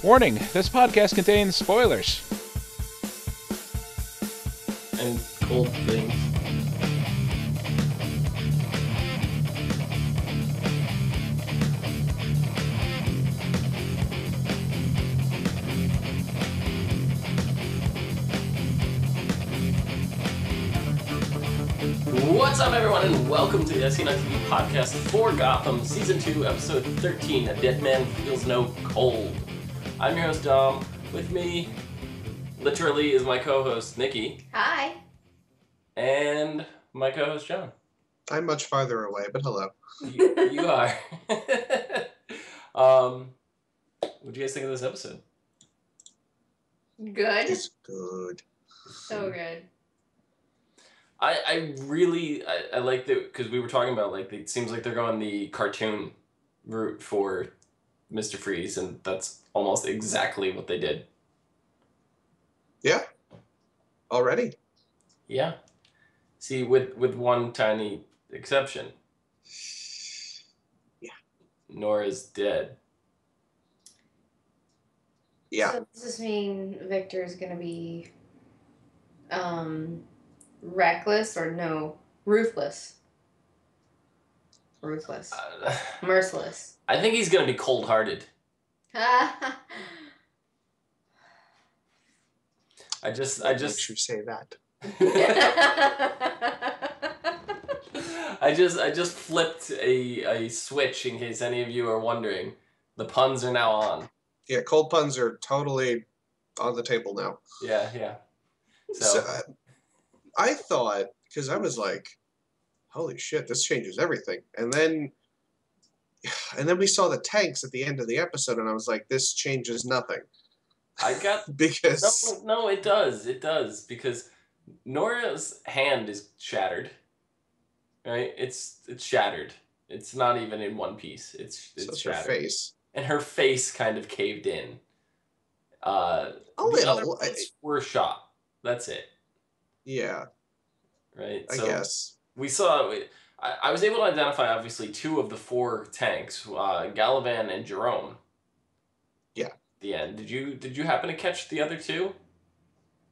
Warning, this podcast contains spoilers. And cold things. What's up, everyone, and welcome to the ASOTV podcast for Gotham, Season 2, Episode 13, A Dead Man Feels No Cold. I'm your host, Dom. With me, literally, is my co-host, Nikki. Hi. And my co-host, John. I'm much farther away, but hello. You are. What do you guys think of this episode? Good. It's good. So good. I really like the, because we were talking about, like, it seems like they're going the cartoon route for Mr. Freeze, and that's almost exactly what they did. Yeah. Already. Yeah. See, with one tiny exception. Yeah. Nora's dead. Yeah. So does this mean Victor's gonna be reckless or no? Ruthless. Merciless. I think he's gonna be cold-hearted. I just Makes you say that. I just flipped a switch in case any of you are wondering. The puns are now on. Yeah, cold puns are totally on the table now. Yeah. So I thought, because I was like, holy shit, this changes everything. And then we saw the tanks at the end of the episode, and I was like, this changes nothing. I got because no, it does, because Nora's hand is shattered. Right? It's shattered. It's not even in one piece. It's shattered. Her face. And her face kind of caved in. A the little. other ones were shot. That's it. Yeah. Right? I guess. We saw... I was able to identify, obviously, 2 of the 4 tanks, Galavan and Jerome. Yeah. The end. Did you happen to catch the other 2?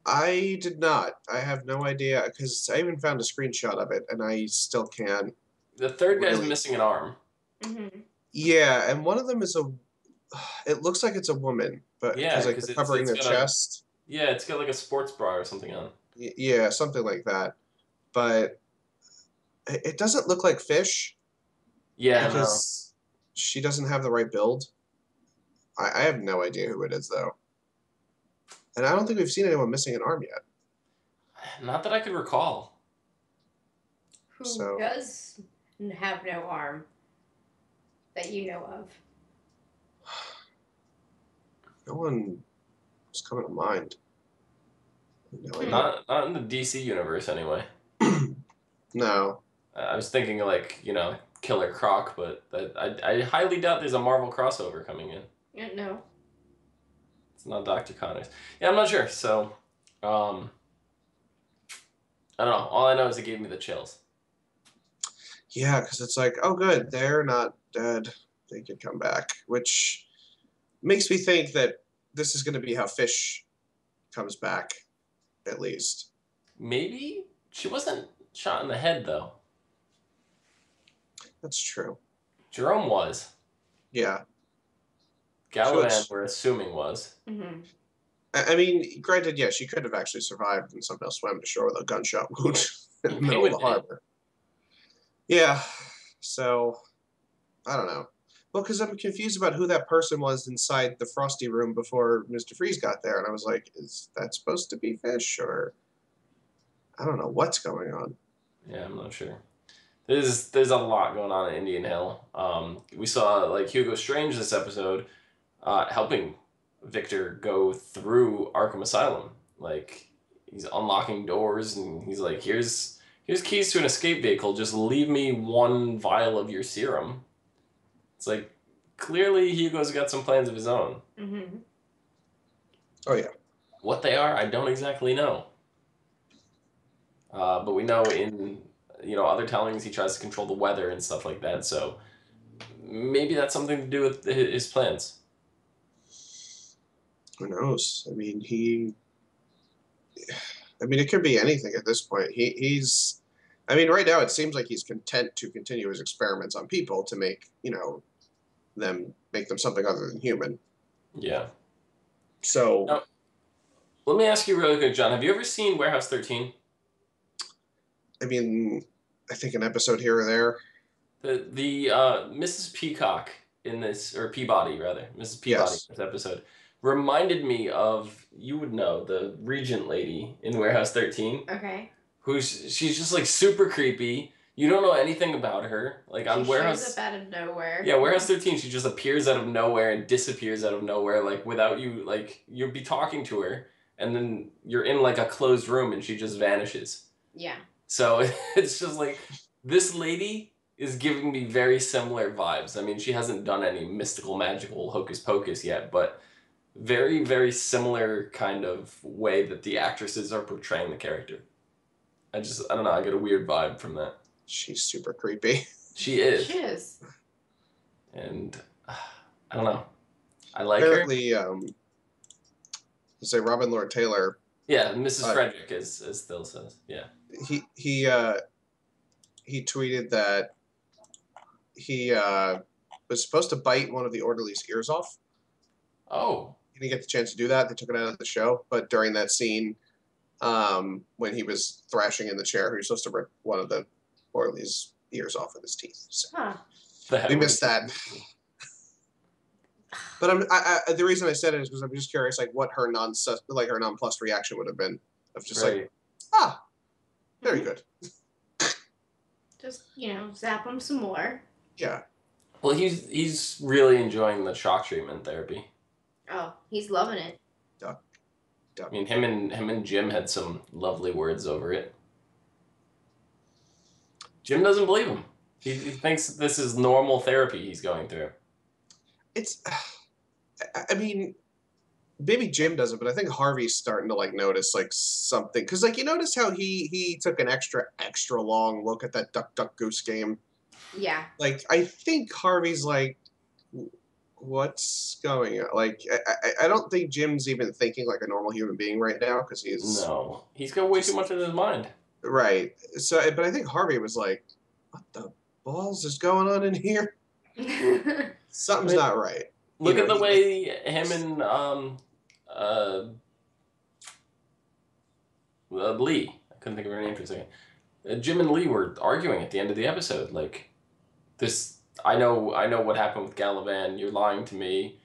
I did not. I have no idea, because I even found a screenshot of it, and I still can't. The third guy's really. missing an arm. Mm-hmm. Yeah, and one of them is it looks like it's a woman, but Yeah, like because covering the chest. Yeah, it's got like a sports bra or something on. Yeah, something like that. But it doesn't look like Fish. Yeah, because she doesn't have the right build. I have no idea who it is, though. And I don't think we've seen anyone missing an arm yet. Not that I could recall. Who does have no arm that you know of? No one is coming to mind. No idea. Not in the DC universe, anyway. No. I was thinking, like, Killer Croc, but I highly doubt there's a Marvel crossover coming in. Yeah, no. It's not Dr. Connors. Yeah, I'm not sure. So, I don't know. All I know is it gave me the chills. Yeah, because it's like, oh, good, they're not dead. They can come back, which makes me think that this is going to be how Fish comes back, at least. Maybe? She wasn't shot in the head, though. That's true. Jerome was. Yeah. Galavan, we're assuming, was. Mm-hmm. I mean, granted, yeah, she could have actually survived and somehow swam to shore with a gunshot wound in the middle of the harbor. Yeah, so, I don't know. Well, because I'm confused about who that person was inside the Frosty room before Mr. Freeze got there, and I was like, is that supposed to be Fish, or... I don't know what's going on. Yeah, I'm not sure. There's a lot going on in Indian Hill. We saw, like, Hugo Strange this episode helping Victor go through Arkham Asylum. Like, he's unlocking doors, and he's like, here's keys to an escape vehicle. Just leave me 1 vial of your serum. It's like, clearly Hugo's got some plans of his own. Mm-hmm. Oh, yeah. What they are, I don't exactly know. But we know in other tellings he tries to control the weather and stuff like that. So maybe that's something to do with his plans. Who knows? I mean, it could be anything at this point. He's, I mean, right now it seems like he's content to continue his experiments on people to make, make them something other than human. Yeah. So. Now, let me ask you really quick, John. Have you ever seen Warehouse 13? I mean, I think an episode here or there. The Mrs. Peacock in this, or Peabody rather, Mrs. Peabody in this episode, reminded me of, you would know, the Regent lady in Warehouse 13. Okay. She's just like super creepy. You don't know anything about her. Like on Warehouse. Shows up out of nowhere. Yeah, Warehouse 13. She just appears out of nowhere and disappears out of nowhere. Like without you, like you'd be talking to her, and then you're in like a closed room, and she just vanishes. Yeah. So it's just like this lady is giving me very similar vibes. I mean, she hasn't done any mystical, magical hocus pocus yet, but very, very similar kind of way that the actresses are portraying the character. I don't know, I get a weird vibe from that. She's super creepy. She is. She is. And I don't know. I like Apparently, her. Say Robin Lord Taylor. Yeah, Mrs. Frederick, as Phil says. Yeah. He tweeted that he was supposed to bite one of the orderly's ears off. Oh. He didn't get the chance to do that. They took it out of the show. But during that scene, when he was thrashing in the chair, he was supposed to rip one of the orderly's ears off with his teeth. So we missed that. But the reason I said it is because I'm just curious, like what her nonplussed reaction would have been of just like, very good. Just zap him some more. Yeah. Well, he's really enjoying the shock treatment therapy. Oh, he's loving it. Duck. I mean, him and Jim had some lovely words over it. Jim doesn't believe him. He thinks this is normal therapy he's going through. I mean, maybe Jim doesn't, but I think Harvey's starting to notice something, because you notice how he took an extra long look at that Duck Duck Goose game. Yeah. I think Harvey's what's going on? I don't think Jim's even thinking like a normal human being right now, because he's got way too much in his mind. Right. So, but I think Harvey was like, "What the balls is going on in here? Something's not right." Look at the way him and Lee, I couldn't think of her name for a second. Jim and Lee were arguing at the end of the episode. I know what happened with Gallivan. You're lying to me.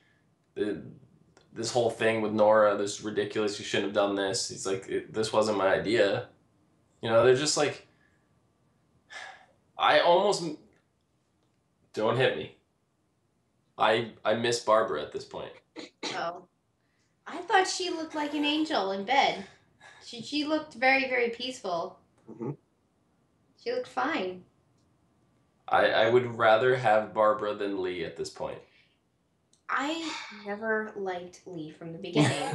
This whole thing with Nora, this is ridiculous. You shouldn't have done this. He's like, this wasn't my idea. They're just like, I almost, don't hit me. I miss Barbara at this point. Oh. I thought she looked like an angel in bed. She looked very, very peaceful. Mm-hmm. She looked fine. I would rather have Barbara than Lee at this point. I never liked Lee from the beginning.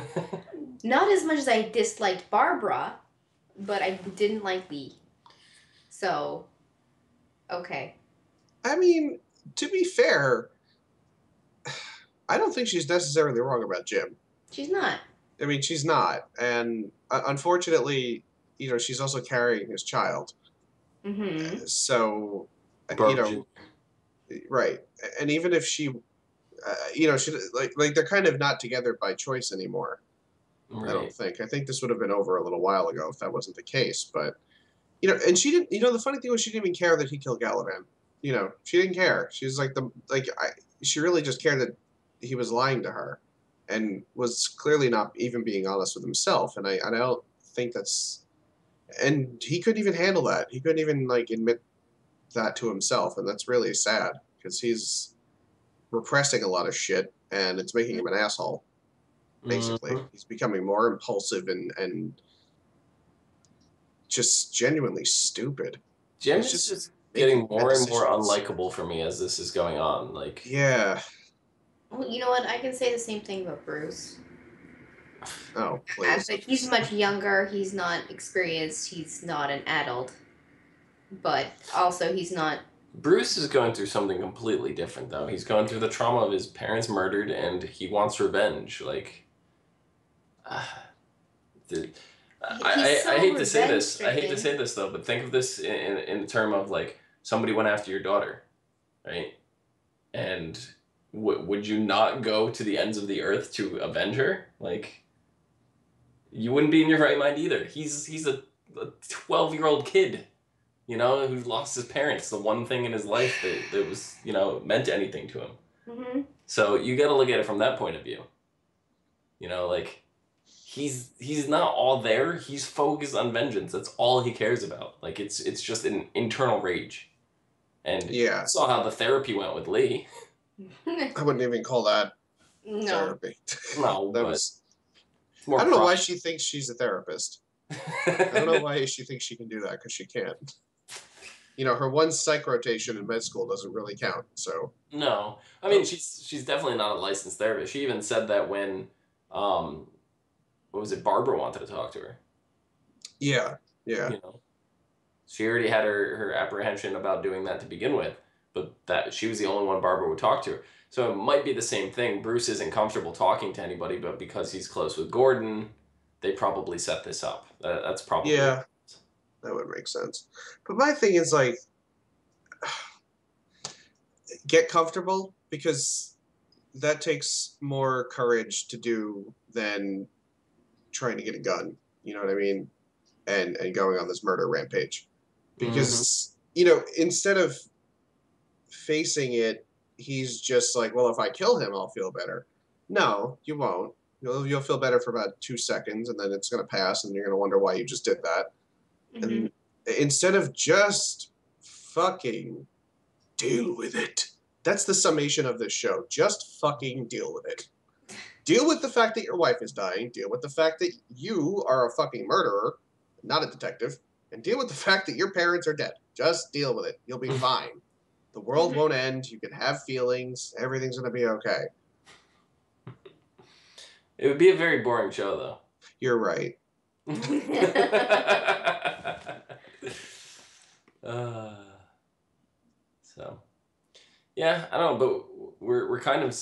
Not as much as I disliked Barbara, but I didn't like Lee. So, okay. I mean, to be fair, I don't think she's necessarily wrong about Jim. She's not. I mean, she's not. And unfortunately, she's also carrying his child. Mm-hmm. So, right. And even if she, she they're kind of not together by choice anymore. Right. I don't think. I think this would have been over a little while ago if that wasn't the case. But, and she didn't, the funny thing was she didn't even care that he killed Gallivan. She didn't care. She was she really just cared that he was lying to her and was clearly not even being honest with himself. And I don't think that's, and he couldn't even handle that. He couldn't even admit that to himself. And that's really sad because he's repressing a lot of shit and it's making him an asshole. Basically, he's becoming more impulsive and just genuinely stupid. Jim's just getting more and more unlikable for me as this is going on. Yeah. Well, you know what? I can say the same thing about Bruce. Oh, please. He's much younger. He's not experienced. He's not an adult. But also, he's not... Bruce is going through something completely different, though. He's going through the trauma of his parents murdered, and he wants revenge. Dude, He's so I hate to say this. I hate to revenge-stricken. say this though, but think of this in the term of like somebody went after your daughter, right? And would you not go to the ends of the earth to avenge her? Like, you wouldn't be in your right mind either. He's a 12-year-old kid, you know, who lost his parents. The one thing in his life that was, you know, meant anything to him. Mm-hmm. So you got to look at it from that point of view. You know, like he's not all there. He's focused on vengeance. That's all he cares about. Like it's just an internal rage. And Yeah. saw how the therapy went with Lee. I wouldn't even call that No. therapy. No, That but was. more I don't know why she thinks she's a therapist. I don't know why she thinks she can do that, because she can't. You know, her one psych rotation in med school doesn't really count. So No, I mean she's definitely not a licensed therapist. She even said that when, what was it? Barbara wanted to talk to her. yeah. You know, she already had her apprehension about doing that to begin with, but that she was the only one Barbara would talk to her. So it might be the same thing. Bruce isn't comfortable talking to anybody, but because he's close with Gordon, they probably set this up. That's probably Yeah, that would make sense. But my thing is like, get comfortable, because that takes more courage to do than trying to get a gun. You know what I mean? And going on this murder rampage. Because, you know, instead of facing it, he's just like, well, if I kill him, I'll feel better. No, you won't. You'll feel better for about 2 seconds, and then it's going to pass, and you're going to wonder why you just did that. Mm-hmm. And instead of just fucking deal with it. That's the summation of this show. Just fucking deal with it. Deal with the fact that your wife is dying. Deal with the fact that you are a fucking murderer, not a detective. And deal with the fact that your parents are dead. Just deal with it. You'll be fine. The world won't end. You can have feelings. Everything's going to be okay. It would be a very boring show, though. You're right. So, yeah, I don't know, but we're kind of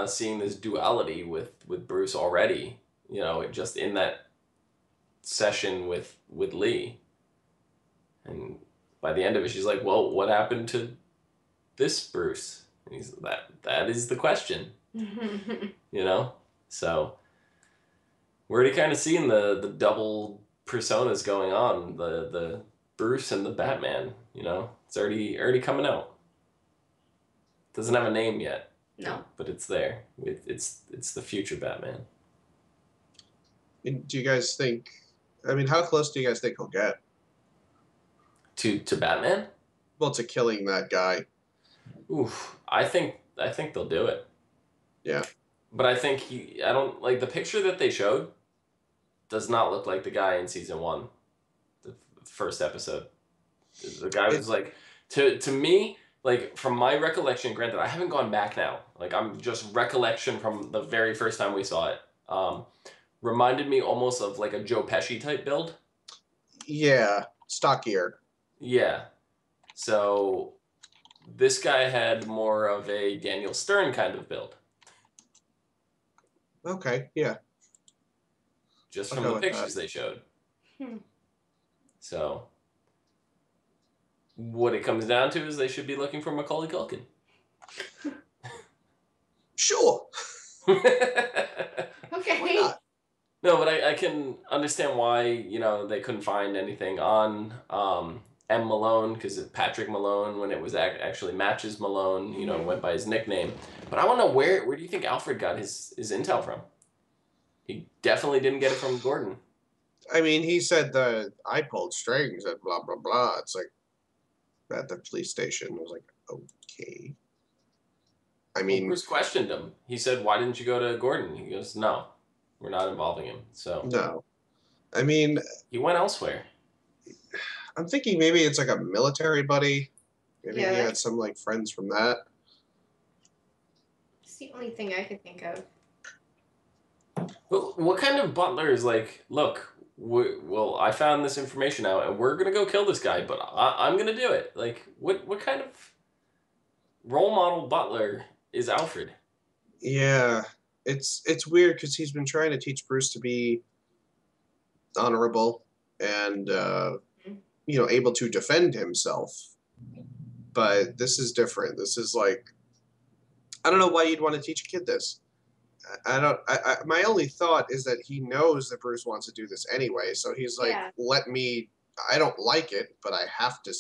seeing this duality with Bruce already. You know, just in that session with Lee, and by the end of it, she's like, "Well, what happened to this Bruce?" And he's that is the question. You know, so we're already kind of seeing the double personas going on, the Bruce and the Batman. You know, it's already coming out. Doesn't have a name yet. No. But it's there. It's the future Batman. And do you guys think, I mean, how close do you guys think he'll get? To Batman? Well, to killing that guy. Oof. I think they'll do it. Yeah. But I think I don't like the picture that they showed does not look like the guy in season 1. The first episode. The guy was like, to me, like, from my recollection, granted, I haven't gone back now. Like, I'm just recollection from the very first time we saw it. Reminded me almost of, like, a Joe Pesci type build. Yeah, stockier. Yeah. So, this guy had more of a Daniel Stern kind of build. Okay, yeah. Just from the pictures they showed. So, what it comes down to is they should be looking for Macaulay Culkin. Sure. Okay. Why not? No, but I can understand why, you know, they couldn't find anything on M. Malone, because Patrick Malone, when it was actually matches Malone, you know, went by his nickname. But I want to know, where do you think Alfred got his intel from? He definitely didn't get it from Gordon. I mean, he said I pulled strings and blah, blah, blah. It's like, at the police station. I was like, okay. I mean... Well, Bruce questioned him. He said, why didn't you go to Gordon? He goes, no, we're not involving him. So No. I mean... he went elsewhere. I'm thinking maybe it's like a military buddy. Maybe he had some, like, friends from that. It's the only thing I could think of. Well, what kind of butler is like, look, well, I found this information out, and we're going to go kill this guy, but I'm going to do it. Like, what kind of role model butler is Alfred? Yeah. it's weird because he's been trying to teach Bruce to be honorable and able to defend himself. But this is different. This is like, I don't know why you'd want to teach a kid this. I don't. My only thought is that he knows that Bruce wants to do this anyway, so he's like, "Let me." I don't like it, but I have to.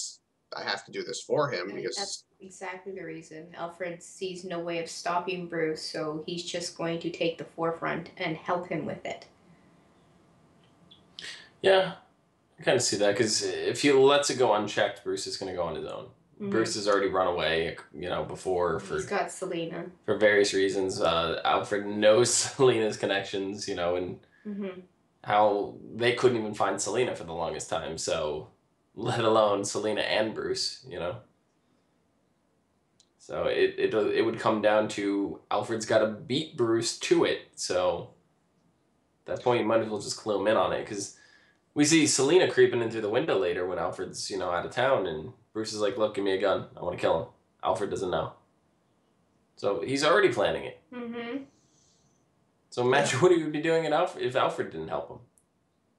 I have to do this for him because that's exactly the reason. Alfred sees no way of stopping Bruce, so he's just going to take the forefront and help him with it. Yeah, I kind of see that because if he lets it go unchecked, Bruce is going to go on his own. Mm-hmm. Bruce has already run away, before. He's got Selena. For various reasons. Alfred knows Selena's connections, and how they couldn't even find Selena for the longest time, so let alone Selena and Bruce, So it would come down to Alfred's got to beat Bruce to it, so at that point you might as well just clue him in on it, because we see Selena creeping in through the window later when Alfred's, out of town, and Bruce is like, look, give me a gun. I want to kill him. Alfred doesn't know. So he's already planning it. Mm-hmm. So imagine what he would be doing if Alfred didn't help him.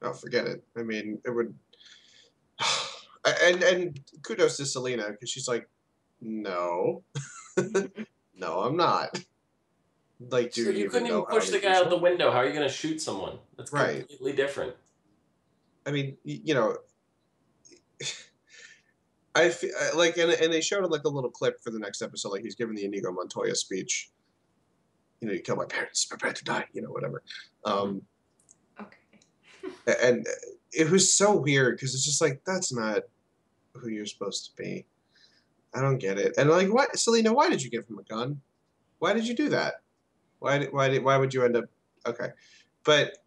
Oh, forget it. I mean, it would... and kudos to Selena, because she's like, no. No, I'm not. Like, so you couldn't even push the guy out the window. How are you going to shoot someone? That's completely different. I mean, I feel like, and they showed like a little clip for the next episode, like he's giving the Inigo Montoya speech. You kill my parents, prepare to die. Whatever. Okay. And it was so weird because it's just like that's not who you're supposed to be. I don't get it. And like, what, Selena? Why did you give him a gun? Why did you do that? Why would you end up? Okay, but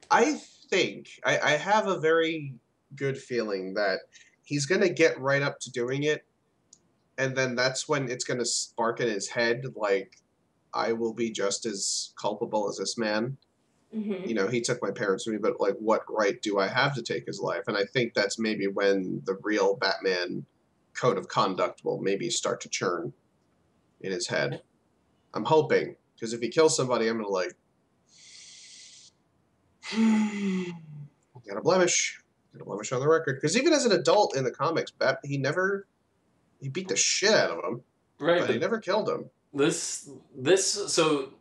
I think I have a very good feeling that he's going to get right up to doing it, and then that's when it's going to spark in his head, like, I will be just as culpable as this man. Mm-hmm. He took my parents from me, but, like, what right do I have to take his life? And I think that's maybe when the real Batman code of conduct will maybe start to churn in his head. I'm hoping, because if he kills somebody, I'm going to, like, got a blemish on the record. Because even as an adult in the comics, he beat the shit out of him, right? But he never killed him. So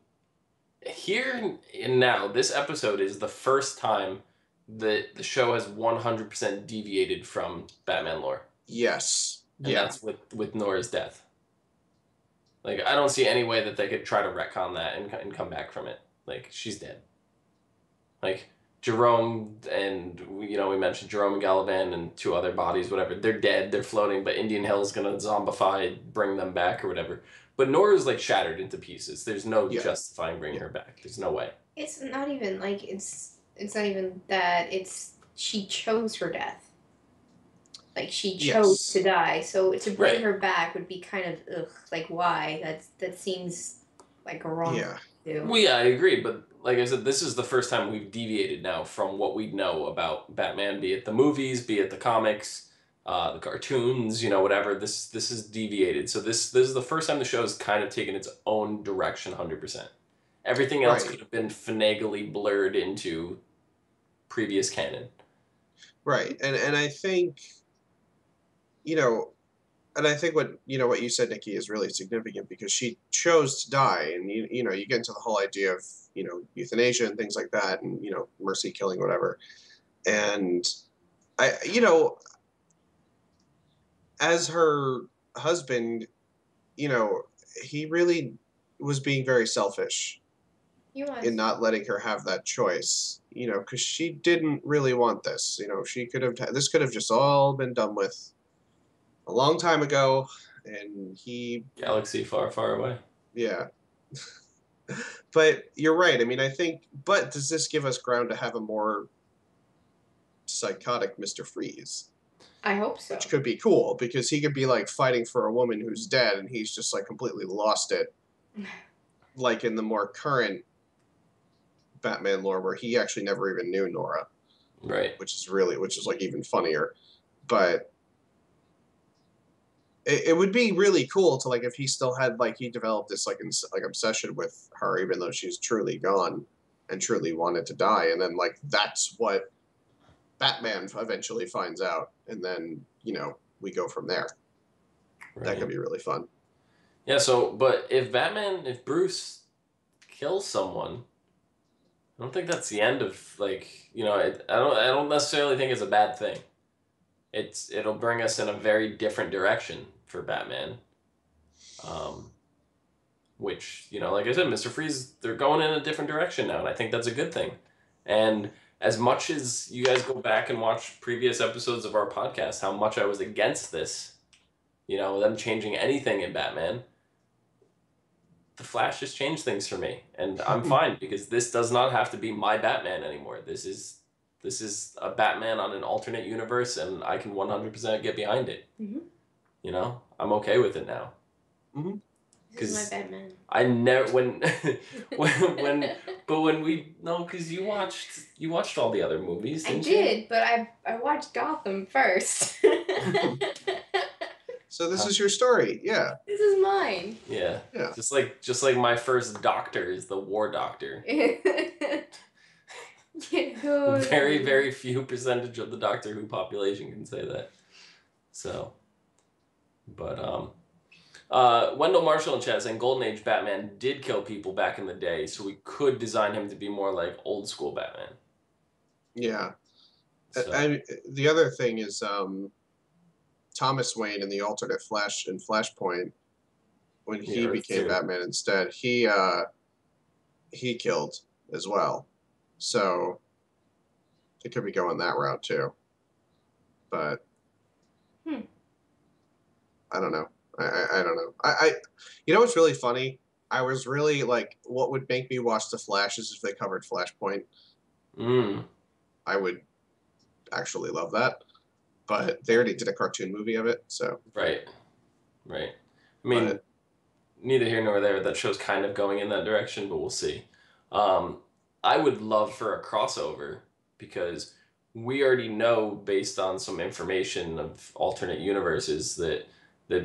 here and now, this episode is the first time that the show has 100% deviated from Batman lore. Yes, and that's with Nora's death. Like, I don't see any way that they could try to retcon that and come back from it. Like, she's dead. Like, Jerome and, we mentioned Jerome and Galavan and two other bodies, whatever. They're dead, they're floating, but Indian Hill's going to zombify, bring them back or whatever. But Nora's, like, shattered into pieces. There's no justifying bringing her back. There's no way. It's not even, like, it's not even that. She chose her death. Like, she chose to die, so to bring her back would be kind of, like, why? That seems like a wrong thing to do. Well, yeah, I agree, but like I said, this is the first time we've deviated now from what we know about Batman, be it the movies, be it the comics, the cartoons, whatever. This is deviated. So this is the first time the show has kind of taken its own direction 100%. Everything else could have been finagly blurred into previous canon. Right, and I think... and I think what you said, Nikki, is really significant because she chose to die, and you get into the whole idea of euthanasia and things like that, and mercy killing, whatever. And I as her husband, he really was being very selfish in not letting her have that choice. Because she didn't really want this. This could have just all been done with a long time ago, and galaxy far, far away. Yeah. But you're right. I mean, I think, but does this give us ground to have a more psychotic Mr. Freeze? I hope so. Which could be cool, because he could be, like, fighting for a woman who's dead, and he's just, like, completely lost it. Like in the more current Batman lore, where he actually never even knew Nora. Right. Which is like, even funnier. But it would be really cool to like if he still had like he developed this like obsession with her, even though she's truly gone and truly wanted to die, and then like that's what Batman eventually finds out, and then we go from there. Right. That could be really fun. Yeah. So, but if Bruce kills someone, I don't think that's the end of like I don't necessarily think it's a bad thing. It'll bring us in a very different direction for Batman. Which, like I said, Mr. Freeze, they're going in a different direction now, and I think that's a good thing. And as much as you guys go back and watch previous episodes of our podcast, how much I was against this, them changing anything in Batman, the Flash just changed things for me. And I'm fine, because this does not have to be my Batman anymore. This is a Batman on an alternate universe, and I can 100% get behind it. Mm-hmm. I'm okay with it now. Mm-hmm. This is my Batman. I never because you watched all the other movies. I did, but I watched Gotham first. So this is your story, yeah. This is mine. Yeah. Just like my first Doctor is the War Doctor. Very, very few percentage of the Doctor Who population can say that. So, but Wendell Marshall in chat saying Golden Age Batman did kill people back in the day, so we could design him to be more like old school Batman. Yeah. So. The other thing is Thomas Wayne in the alternate Flash in Flashpoint, when he became Batman instead, he killed as well. So it could be going that route too. But I don't know. I don't know. What's really funny? I was really like, what would make me watch The Flash is if they covered Flashpoint. I would actually love that. But they already did a cartoon movie of it, so. Right. I mean, neither here nor there. That show's kind of going in that direction, but we'll see. I would love for a crossover, because we already know, based on some information of alternate universes, that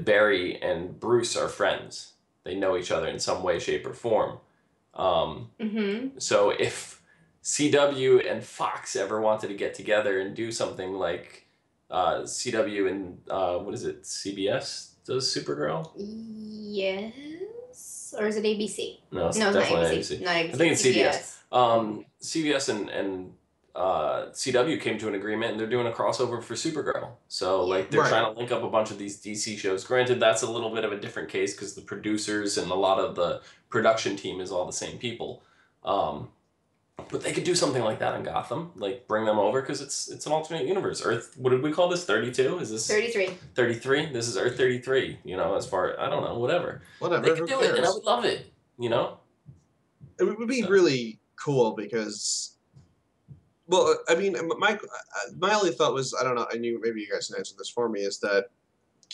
Barry and Bruce are friends. They know each other in some way, shape, or form. So if CW and Fox ever wanted to get together and do something like CW and CBS does Supergirl? Yes. Or is it ABC? No, it's definitely not ABC. Not ABC. I think it's CBS. CBS and CW came to an agreement, and they're doing a crossover for Supergirl. So they're trying to link up a bunch of these DC shows. Granted, that's a little bit of a different case because the producers and a lot of the production team is all the same people. But they could do something like that in Gotham, like bring them over, because it's an alternate universe. Earth, what did we call this? 32? Is this 33? 33. This is Earth 33. As far, I don't know, whatever. Whatever. They could do it, and I would love it. It would be really cool because, well, I mean, my only thought was, I don't know, and maybe you guys can answer this for me, is that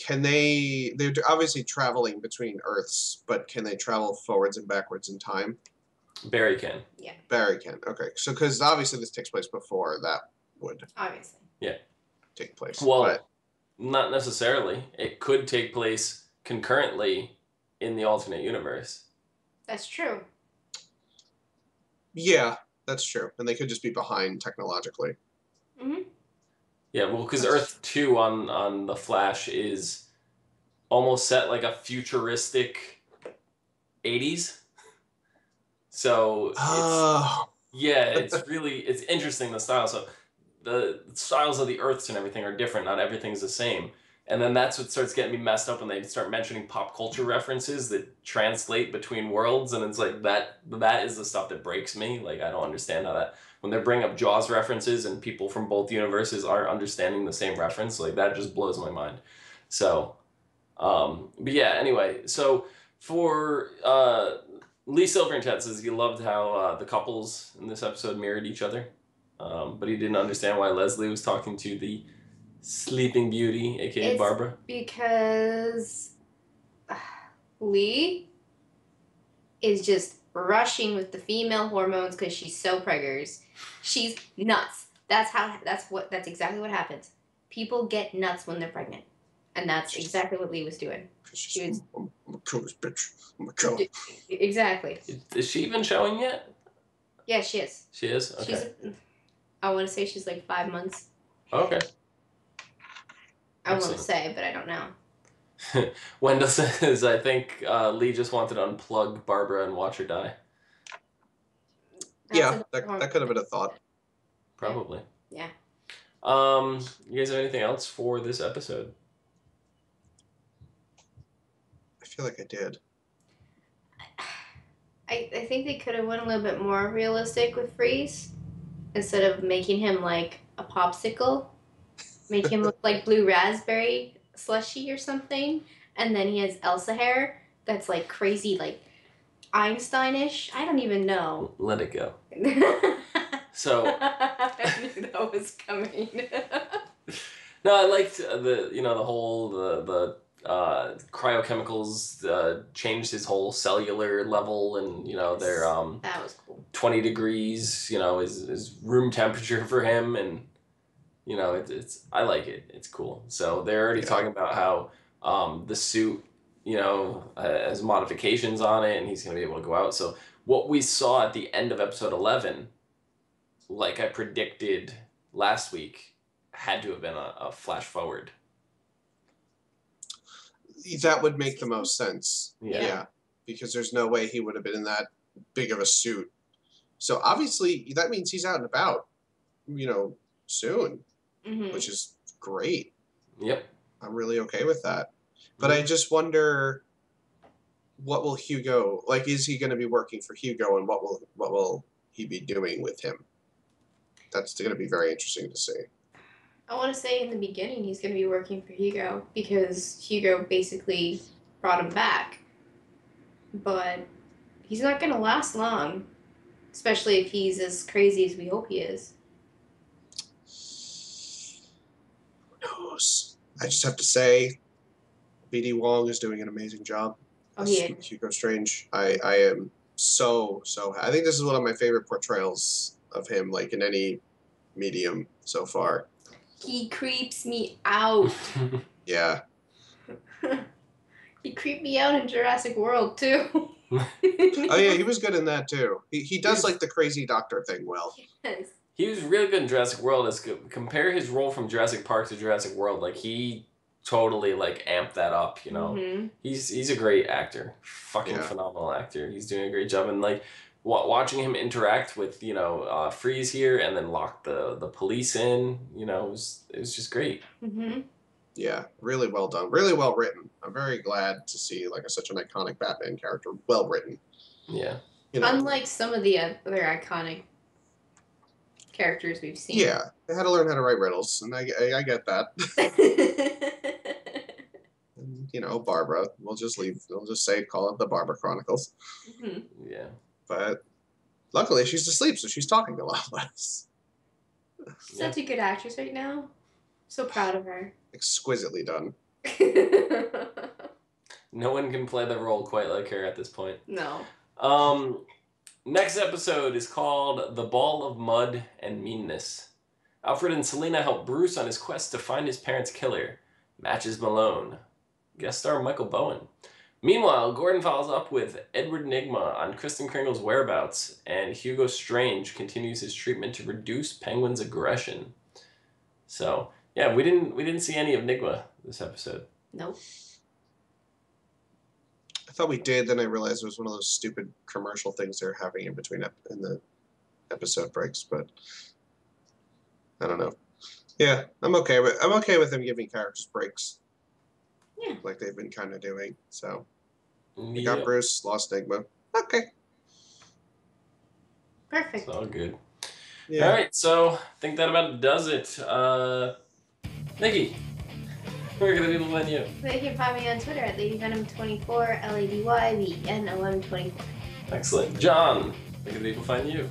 they're obviously traveling between Earths, but can they travel forwards and backwards in time? Barry can. Yeah. Barry can. Okay. So, because obviously this takes place before that would. Obviously. Yeah. Take place. Well, not necessarily. It could take place concurrently in the alternate universe. That's true. Yeah, that's true. And they could just be behind technologically. Yeah, well, because Earth 2 on The Flash is almost set like a futuristic 80s. So it's interesting, the style. So the styles of the Earths and everything are different. Not everything's the same. And then that's what starts getting me messed up when they start mentioning pop culture references that translate between worlds. And it's like that is the stuff that breaks me. Like, I don't understand how that, when they bring up Jaws references and people from both universes aren't understanding the same reference, like that just blows my mind. So, but yeah, anyway, so for, Lee Silver in chat says he loved how the couples in this episode mirrored each other, but he didn't understand why Leslie was talking to the Sleeping Beauty, aka Barbara. Because Lee is just rushing with the female hormones because she's so preggers. She's nuts. That's exactly what happens. People get nuts when they're pregnant. And that's exactly what Lee was doing. I'm gonna kill this bitch. I'm gonna kill her. Exactly. Is she even showing yet? Yeah, she is. She is? Okay. I want to say she's like 5 months. Okay. I want to say, but I don't know. Wendell says, I think Lee just wanted to unplug Barbara and watch her die. Yeah, that could have been a thought. Probably. Yeah. You guys have anything else for this episode? I feel like I did. I think they could have went a little bit more realistic with Freeze. Instead of making him like a popsicle. Make him look like blue raspberry slushy or something. And then he has Elsa hair that's like crazy, like Einsteinish. I don't even know. Let it go. So I knew that was coming. No, I liked the whole the cryochemicals changed his whole cellular level, and they're that was cool. 20 degrees, is room temperature for him, and it's I like it. It's cool. So they're already talking about how the suit has modifications on it, and he's gonna be able to go out. So what we saw at the end of episode 11, like I predicted last week, had to have been a flash forward. That would make the most sense. Yeah. Because there's no way he would have been in that big of a suit. So obviously that means he's out and about, soon, which is great. Yep. I'm really okay with that. But I just wonder, what will Hugo, like, is he going to be working for Hugo, and what will he be doing with him? That's going to be very interesting to see. I want to say in the beginning he's going to be working for Hugo because Hugo basically brought him back. But he's not going to last long, especially if he's as crazy as we hope he is. Who knows? I just have to say, B.D. Wong is doing an amazing job. Oh, yeah. Hugo Strange. I am so I think this is one of my favorite portrayals of him, like, in any medium so far. He creeps me out. Yeah. He creeped me out in Jurassic World, too. Oh, yeah, he was good in that, too. He does, like, the crazy doctor thing well. Yes. He was really good in Jurassic World. Compare his role from Jurassic Park to Jurassic World. Like, he totally, like, amped that up, He's a great actor. Fucking phenomenal actor. He's doing a great job. And, like, watching him interact with, Freeze here and then lock the police in, it was just great. Mm-hmm. Yeah, really well done. Really well written. I'm very glad to see, like, such an iconic Batman character. Well written. Yeah. Unlike some of the other iconic characters we've seen. Yeah, they had to learn how to write riddles, and I get that. And, Barbara. We'll just call it the Barbara Chronicles. Mm-hmm. Yeah. But luckily she's asleep, so she's talking a lot less. Such a good actress right now. So proud of her. Exquisitely done. No one can play the role quite like her at this point. No. Next episode is called The Ball of Mud and Meanness. Alfred and Selena help Bruce on his quest to find his parents' killer. Matches Malone. Guest star Michael Bowen. Meanwhile, Gordon follows up with Edward Nygma on Kristen Kringle's whereabouts, and Hugo Strange continues his treatment to reduce Penguin's aggression. So, yeah, we didn't see any of Nygma this episode. Nope. I thought we did, then I realized it was one of those stupid commercial things they're having in between in the episode breaks, but I don't know. Yeah, I'm okay with them giving characters breaks. Yeah. Like they've been kind of doing. So we Yeah. got Bruce, lost Nygma. Okay. Perfect. It's all good. Yeah. All right, so I think that about does it. Nikki, where can the people find you? They can find me on Twitter at LadyVenom24, LadyVenom24. Excellent. John, where can the people find you?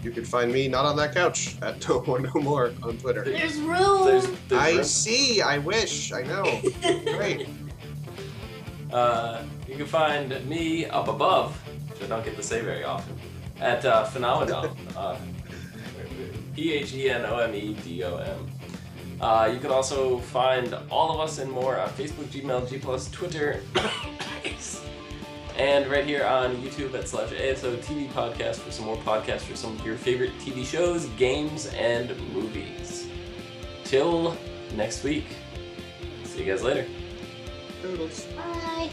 You can find me not on that couch at No More No More on Twitter. There's room. There's I room. see. I wish. I know. Great. You can find me up above, which I don't get to say very often, at Phenomenon. PhenomedOM. You can also find all of us and more on Facebook, Gmail, G+, Twitter, and right here on YouTube at /ASOTV podcast for some more podcasts for some of your favorite TV shows, games, and movies. Till next week. See you guys later. Toodles. Bye.